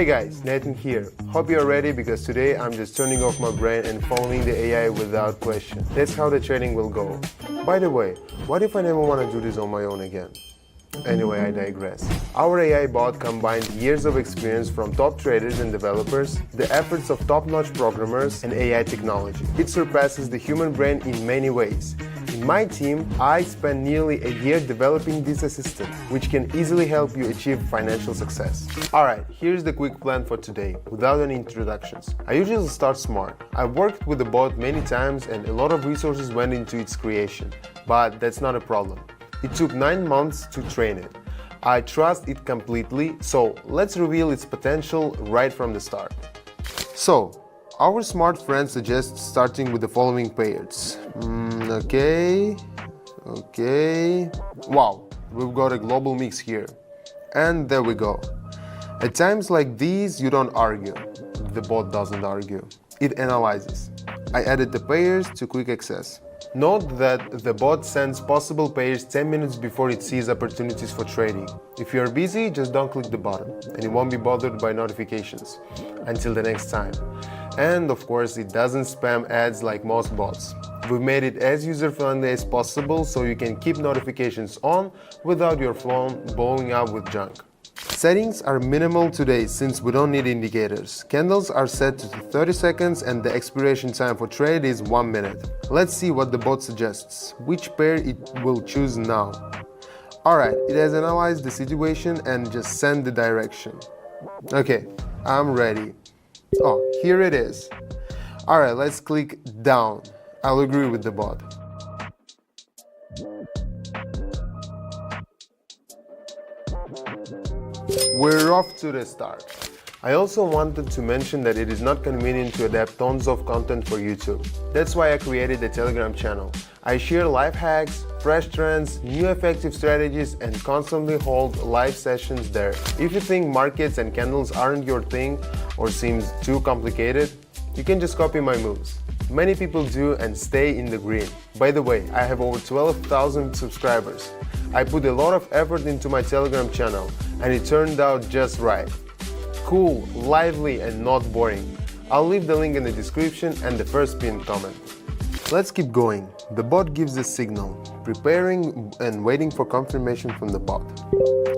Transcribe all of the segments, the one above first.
Hey guys, Nathan here. Hope you're ready because today I'm just turning off my brain and following the AI without question. That's how the trading will go. By the way, what if I never want to do this on my own again? Anyway, I digress. Our AI bot combined years of experience from top traders and developers, the efforts of top-notch programmers, and AI technology. It surpasses the human brain in many ways. In my team, I spent nearly a year developing this assistant, which can easily help you achieve financial success. Alright, here's the quick plan for today, without any introductions. I usually start smart. I worked with the bot many times and a lot of resources went into its creation, but that's not a problem. It took 9 months to train it. I trust it completely, so let's reveal its potential right from the start. So, our smart friend suggests starting with the following pairs. Okay. Wow, we've got a global mix here. And there we go. At times like these, you don't argue. The bot doesn't argue. It analyzes. I added the pairs to quick access. Note that the bot sends possible pairs 10 minutes before it sees opportunities for trading. If you're busy, just don't click the button and you won't be bothered by notifications. Until the next time. And of course, it doesn't spam ads like most bots. We've made it as user-friendly as possible so you can keep notifications on without your phone blowing up with junk. Settings are minimal today since we don't need indicators. Candles are set to 30 seconds and the expiration time for trade is 1 minute. Let's see what the bot suggests, which pair it will choose now. Alright, it has analyzed the situation and just sent the direction. Okay, I'm ready. Oh, here it is. Alright, let's click down. I'll agree with the bot. We're off to the start. I also wanted to mention that it is not convenient to adapt tons of content for YouTube. That's why I created a Telegram channel. I share life hacks, fresh trends, new effective strategies, and constantly hold live sessions there. If you think markets and candles aren't your thing or seems too complicated, you can just copy my moves. Many people do and stay in the green. By the way, I have over 12,000 subscribers. I put a lot of effort into my Telegram channel and it turned out just right. Cool, lively and not boring. I'll leave the link in the description and the first pinned comment. Let's keep going. The bot gives a signal, preparing and waiting for confirmation from the bot.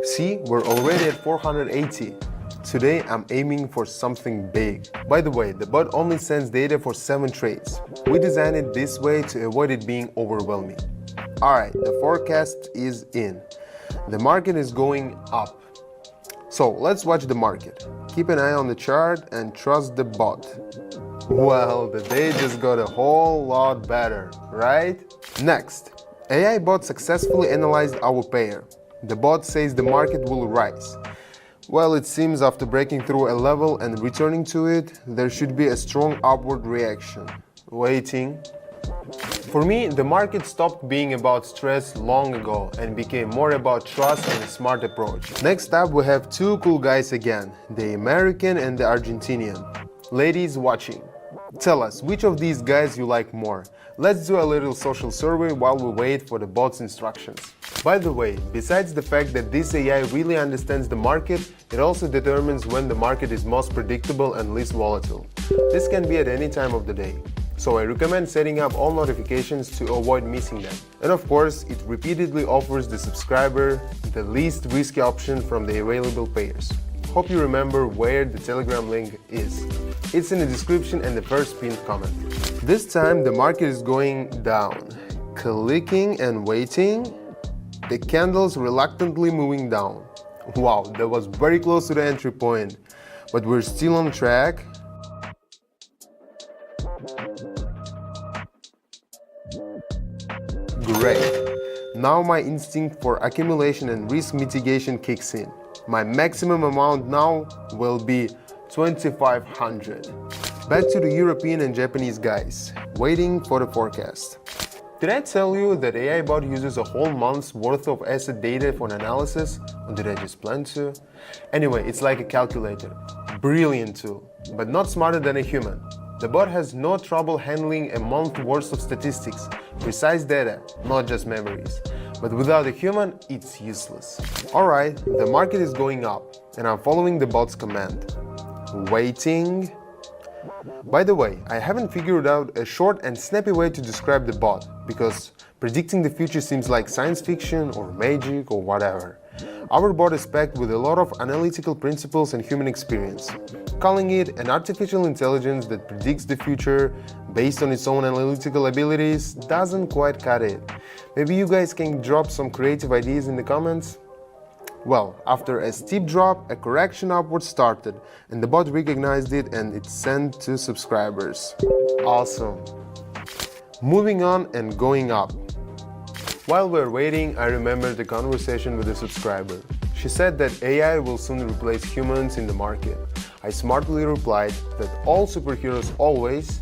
See, we're already at 480. Today I'm aiming for something big. By the way, the bot only sends data for 7 trades. We designed it this way to avoid it being overwhelming. Alright, the forecast is in. The market is going up. So let's watch the market. Keep an eye on the chart and trust the bot. Well, the day just got a whole lot better, right? Next, AI bot successfully analyzed our pair. The bot says the market will rise. Well, it seems after breaking through a level and returning to it, there should be a strong upward reaction. Waiting. For me, the market stopped being about stress long ago and became more about trust and a smart approach. Next up, we have two cool guys again, the American and the Argentinian. Ladies watching, tell us which of these guys you like more. Let's do a little social survey while we wait for the bot's instructions. By the way, besides the fact that this AI really understands the market, it also determines when the market is most predictable and least volatile. This can be at any time of the day. So I recommend setting up all notifications to avoid missing them. And of course, it repeatedly offers the subscriber the least risky option from the available pairs. Hope you remember where the Telegram link is. It's in the description and the first pinned comment. This time the market is going down. Clicking and waiting. The candles reluctantly moving down. Wow, that was very close to the entry point. But we're still on track. Great. Now my instinct for accumulation and risk mitigation kicks in. My maximum amount now will be 2,500. Back to the European and Japanese guys, waiting for the forecast. Did I tell you that AI bot uses a whole month's worth of asset data for an analysis? Or did I just plan to? Anyway, it's like a calculator. Brilliant tool, but not smarter than a human. The bot has no trouble handling a month's worth of statistics, precise data, not just memories. But without a human, it's useless. Alright, the market is going up, and I'm following the bot's command. Waiting. By the way, I haven't figured out a short and snappy way to describe the bot, because predicting the future seems like science fiction or magic or whatever. Our bot is packed with a lot of analytical principles and human experience. Calling it an artificial intelligence that predicts the future based on its own analytical abilities doesn't quite cut it. Maybe you guys can drop some creative ideas in the comments? Well, after a steep drop, a correction upward started, and the bot recognized it and it sent to subscribers. Awesome. Moving on and going up. While we're waiting, I remembered a conversation with a subscriber. She said that AI will soon replace humans in the market. I smartly replied that all superheroes always,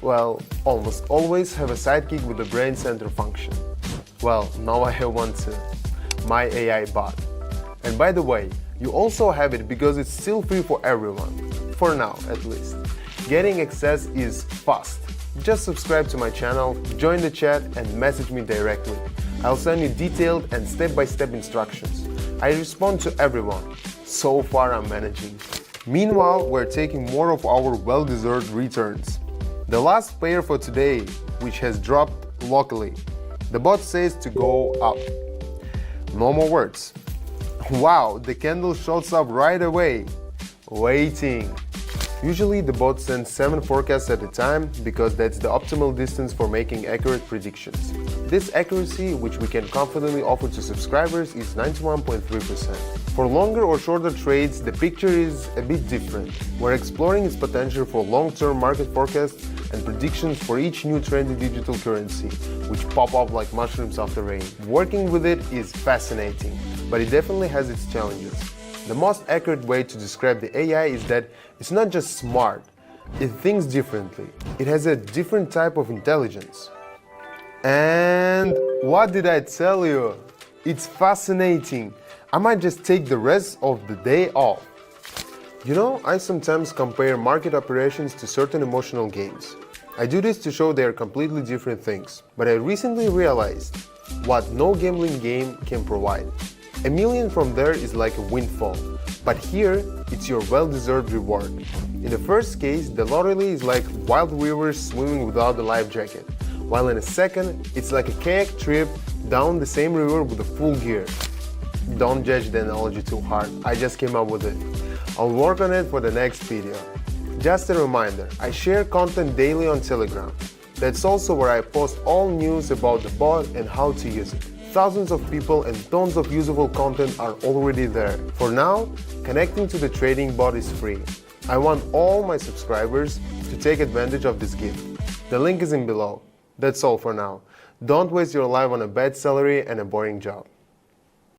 well, almost always have a sidekick with a brain center function. Well, now I have one too. My AI bot. And by the way, you also have it because it's still free for everyone. For now, at least. Getting access is fast. Just subscribe to my channel, join the chat and message me directly. I'll send you detailed and step-by-step instructions. I respond to everyone. So far I'm managing. Meanwhile, we're taking more of our well-deserved returns. The last pair for today, which has dropped locally. The bot says to go up. No more words. Wow, the candle shows up right away. Waiting. Usually the bot sends 7 forecasts at a time because that's the optimal distance for making accurate predictions. This accuracy, which we can confidently offer to subscribers, is 91.3%. For longer or shorter trades, the picture is a bit different. We're exploring its potential for long-term market forecasts and predictions for each new trendy digital currency, which pop up like mushrooms after rain. Working with it is fascinating, but it definitely has its challenges. The most accurate way to describe the AI is that it's not just smart, it thinks differently. It has a different type of intelligence. And what did I tell you? It's fascinating. I might just take the rest of the day off. You know, I sometimes compare market operations to certain emotional games. I do this to show they are completely different things, but I recently realized what no gambling game can provide. $1 million from there is like a windfall, but here it's your well-deserved reward. In the first case, the lottery is like wild rivers swimming without a life jacket, while in a second, it's like a kayak trip down the same river with a full gear. Don't judge the analogy too hard, I just came up with it. I'll work on it for the next video. Just a reminder, I share content daily on Telegram. That's also where I post all news about the bot and how to use it. Thousands of people and tons of usable content are already there. For now, connecting to the trading bot is free. I want all my subscribers to take advantage of this gift. The link is in below. That's all for now. Don't waste your life on a bad salary and a boring job.